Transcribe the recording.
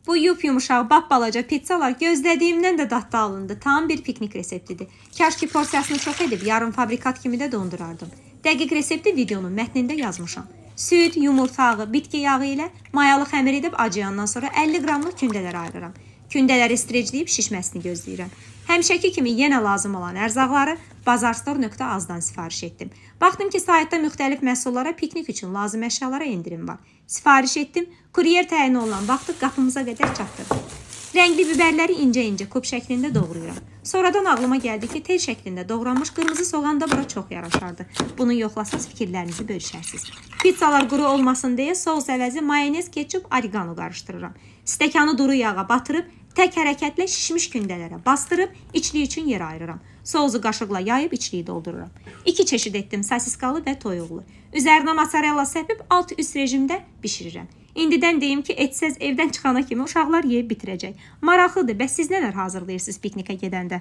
Bu yumuşaq, balaca pizzalar gözlədiyimdən də dadlı alındı. Tam bir piknik reseptidir. Kaş ki porsiyasını çox edib yarım fabrikat kimi də dondurardım. Dəqiq resepti videonun mətnində yazmışam. Süd, yumurta ağı, bitki yağı ilə mayalı xəmir edib acıyandan sonra 50 qramlıq kündələr ayırıram. Kündələri streçləyib şişməsini gözləyirəm. Həmişəki kimi yenə lazım olan ərzaqları bazarstore.az-dan sifariş etdim. Baxdım ki, saytda müxtəlif məhsullara piknik üçün lazım əşyalara endirim var. Sifariş etdim, kuryer təyin olunan vaxtı qapımıza qədər çatdırdım. Rəngli biberləri incə-incə kub şəklində doğrayıram. Sonradan ağlıma gəldi ki, tel şəklində doğranmış qırmızı soğan da bura çox yaraşardı. Bunu yoxlasaz fikirlərinizi bölüşərsiniz. Pizzalar quru olmasın deyə sos əvəzi mayonez, ketçup, oregano qarışdırıram. Stəkanı duru yağa batırıb, tək hərəkətlə şişmiş kündələrə bastırıb, içliyi üçün yer ayırıram. Sousu qaşıqla yayıb içliyi doldururam. 2 çeşid etdim, sosiskalı və toyuqlu. Üzərinə mozzarella səpib alt-üst rejimdə bişirirəm. İndidən deyim ki, etsəz evdən çıxana kimi uşaqlar yeyib bitirəcək. Maraqlıdır, bəs siz nələr hazırlayırsınız piknikə gedəndə?